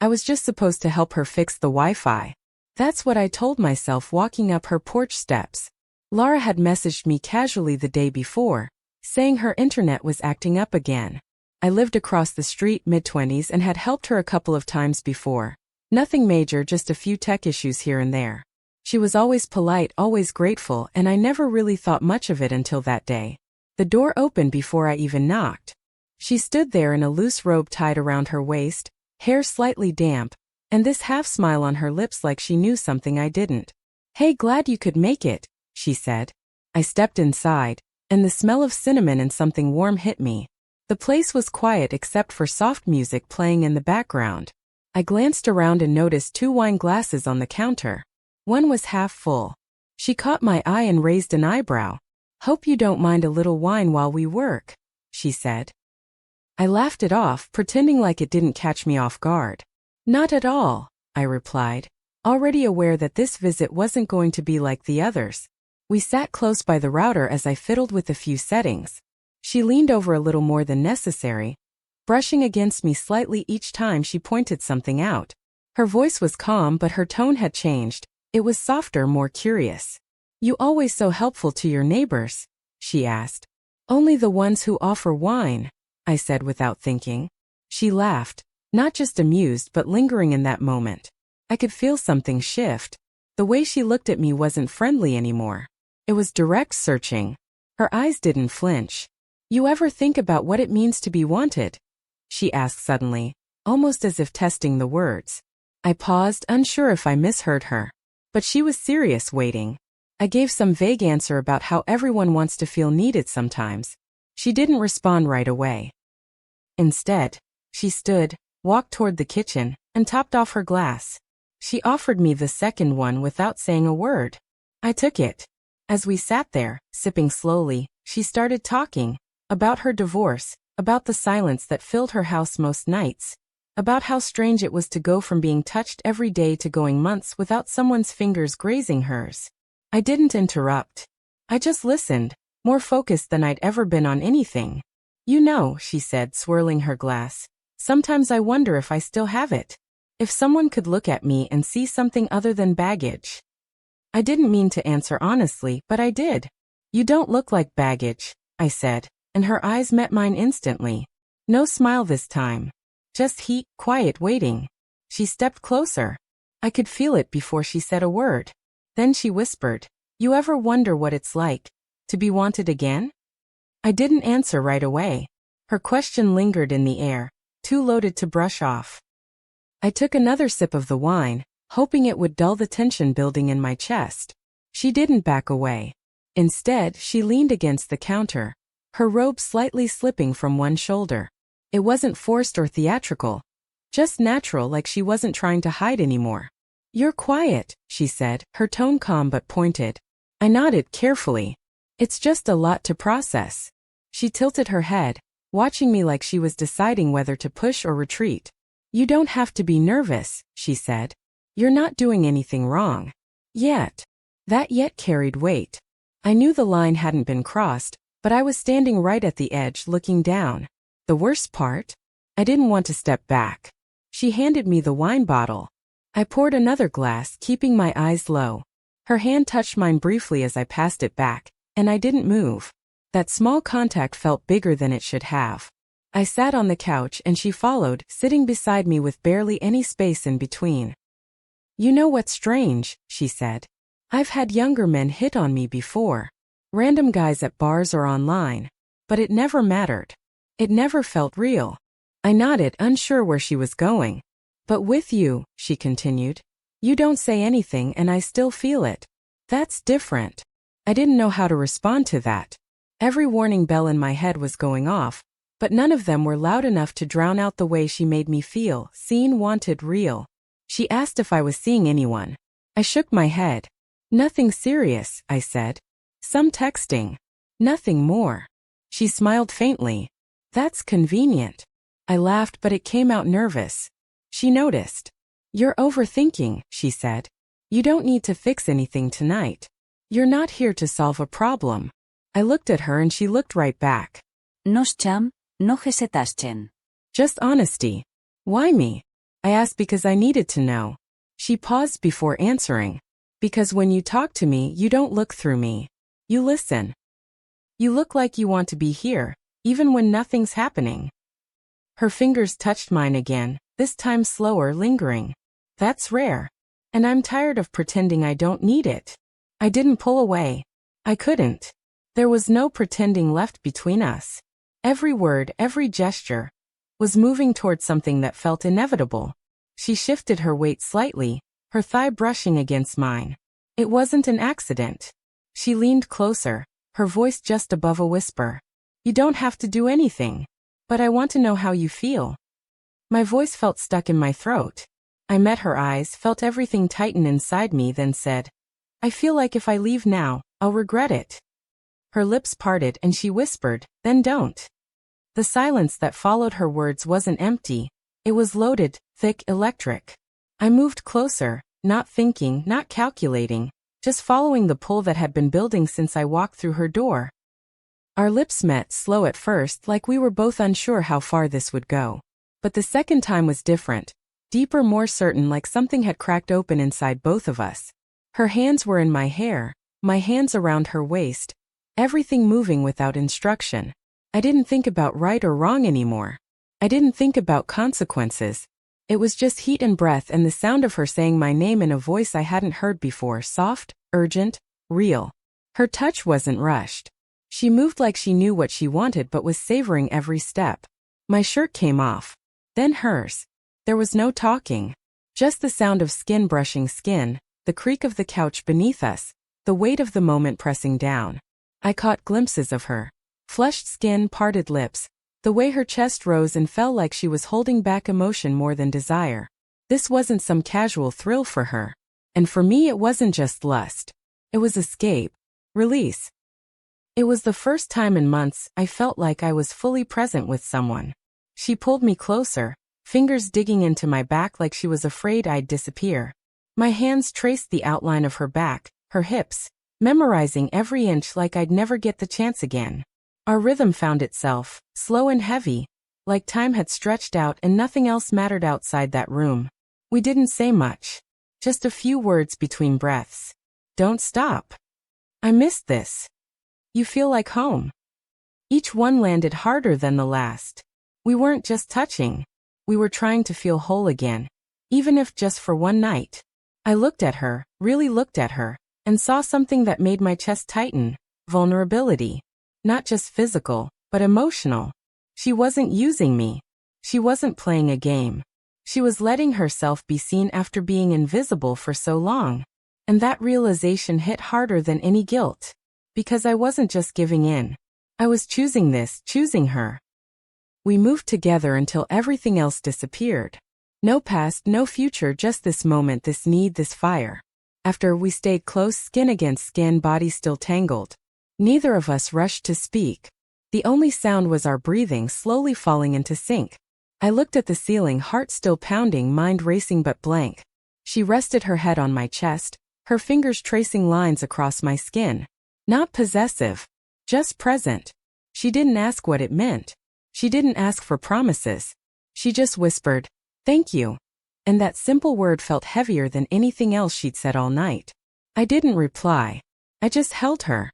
I was just supposed to help her fix the Wi-Fi. That's what I told myself walking up her porch steps. Laura had messaged me casually the day before, saying her internet was acting up again. I lived across the street, mid-20s, and had helped her a couple of times before. Nothing major, just a few tech issues here and there. She was always polite, always grateful, and I never really thought much of it until that day. The door opened before I even knocked. She stood there in a loose robe tied around her waist, hair slightly damp, and this half-smile on her lips like she knew something I didn't. "Hey, glad you could make it," she said. I stepped inside, and the smell of cinnamon and something warm hit me. The place was quiet except for soft music playing in the background. I glanced around and noticed 2 wine glasses on the counter. One was half full. She caught my eye and raised an eyebrow. "Hope you don't mind a little wine while we work," she said. I laughed it off, pretending like it didn't catch me off guard. "Not at all," I replied, already aware that this visit wasn't going to be like the others. We sat close by the router as I fiddled with a few settings. She leaned over a little more than necessary, brushing against me slightly each time she pointed something out. Her voice was calm, but her tone had changed. It was softer, more curious. "You always so helpful to your neighbors?" she asked. "Only the ones who offer wine," I said without thinking. She laughed, not just amused but lingering in that moment. I could feel something shift. The way she looked at me wasn't friendly anymore. It was direct, searching. Her eyes didn't flinch. "You ever think about what it means to be wanted?" she asked suddenly, almost as if testing the words. I paused, unsure if I misheard her. But she was serious, waiting. I gave some vague answer about how everyone wants to feel needed sometimes. She didn't respond right away. Instead, she stood, walked toward the kitchen, and topped off her glass. She offered me the second one without saying a word. I took it. As we sat there, sipping slowly, she started talking about her divorce, about the silence that filled her house most nights, about how strange it was to go from being touched every day to going months without someone's fingers grazing hers. I didn't interrupt. I just listened, more focused than I'd ever been on anything. "You know," she said, swirling her glass, "sometimes I wonder if I still have it. If someone could look at me and see something other than baggage." I didn't mean to answer honestly, but I did. "You don't look like baggage," I said, and her eyes met mine instantly. No smile this time. Just heat, quiet waiting. She stepped closer. I could feel it before she said a word. Then she whispered, "You ever wonder what it's like to be wanted again?" I didn't answer right away. Her question lingered in the air, too loaded to brush off. I took another sip of the wine, hoping it would dull the tension building in my chest. She didn't back away. Instead, she leaned against the counter, her robe slightly slipping from one shoulder. It wasn't forced or theatrical, just natural, like she wasn't trying to hide anymore. "You're quiet," she said, her tone calm but pointed. I nodded carefully. "It's just a lot to process." She tilted her head, watching me like she was deciding whether to push or retreat. "You don't have to be nervous," she said. "You're not doing anything wrong. Yet." That "yet" carried weight. I knew the line hadn't been crossed, but I was standing right at the edge, looking down. The worst part? I didn't want to step back. She handed me the wine bottle. I poured another glass, keeping my eyes low. Her hand touched mine briefly as I passed it back, and I didn't move. That small contact felt bigger than it should have. I sat on the couch and she followed, sitting beside me with barely any space in between. "You know what's strange?" she said. "I've had younger men hit on me before. Random guys at bars or online. But it never mattered. It never felt real." I nodded, unsure where she was going. "But with you," she continued, "you don't say anything and I still feel it. That's different." I didn't know how to respond to that. Every warning bell in my head was going off, but none of them were loud enough to drown out the way she made me feel, seen, wanted, real. She asked if I was seeing anyone. I shook my head. "Nothing serious," I said. "Some texting. Nothing more." She smiled faintly. "That's convenient." I laughed, but it came out nervous. She noticed. "You're overthinking," she said. "You don't need to fix anything tonight. You're not here to solve a problem." I looked at her and she looked right back. No cham, no hesitaschen. Just honesty. Why me? I asked because I needed to know. She paused before answering. Because when you talk to me, you don't look through me. You listen. You look like you want to be here, even when nothing's happening. Her fingers touched mine again, this time slower, lingering. That's rare. And I'm tired of pretending I don't need it. I didn't pull away. I couldn't. There was no pretending left between us. Every word, every gesture, was moving toward something that felt inevitable. She shifted her weight slightly, her thigh brushing against mine. It wasn't an accident. She leaned closer, her voice just above a whisper. You don't have to do anything. But I want to know how you feel. My voice felt stuck in my throat. I met her eyes, felt everything tighten inside me, then said, I feel like if I leave now, I'll regret it. Her lips parted and she whispered, then don't. The silence that followed her words wasn't empty. It was loaded, thick, electric. I moved closer, not thinking, not calculating, just following the pull that had been building since I walked through her door. Our lips met, slow at first, like we were both unsure how far this would go. But the second time was different, deeper, more certain, like something had cracked open inside both of us. Her hands were in my hair, my hands around her waist, everything moving without instruction. I didn't think about right or wrong anymore. I didn't think about consequences. It was just heat and breath and the sound of her saying my name in a voice I hadn't heard before, soft, urgent, real. Her touch wasn't rushed. She moved like she knew what she wanted but was savoring every step. My shirt came off. Then hers. There was no talking. Just the sound of skin brushing skin, the creak of the couch beneath us, the weight of the moment pressing down. I caught glimpses of her. Flushed skin, parted lips, the way her chest rose and fell like she was holding back emotion more than desire. This wasn't some casual thrill for her. And for me it wasn't just lust. It was escape. Release. It was the first time in months I felt like I was fully present with someone. She pulled me closer, fingers digging into my back like she was afraid I'd disappear. My hands traced the outline of her back, her hips, memorizing every inch like I'd never get the chance again. Our rhythm found itself, slow and heavy, like time had stretched out and nothing else mattered outside that room. We didn't say much. Just a few words between breaths. Don't stop. I missed this. You feel like home. Each one landed harder than the last. We weren't just touching. We were trying to feel whole again, even if just for one night. I looked at her, really looked at her, and saw something that made my chest tighten. Vulnerability. Not just physical, but emotional. She wasn't using me. She wasn't playing a game. She was letting herself be seen after being invisible for so long. And that realization hit harder than any guilt. Because I wasn't just giving in. I was choosing this, choosing her. We moved together until everything else disappeared. No past, no future, just this moment, this need, this fire. After we stayed close, skin against skin, bodies still tangled. Neither of us rushed to speak. The only sound was our breathing slowly falling into sync. I looked at the ceiling, heart still pounding, mind racing but blank. She rested her head on my chest, her fingers tracing lines across my skin. Not possessive, just present. She didn't ask what it meant. She didn't ask for promises. She just whispered, "Thank you." And that simple word felt heavier than anything else she'd said all night. I didn't reply. I just held her.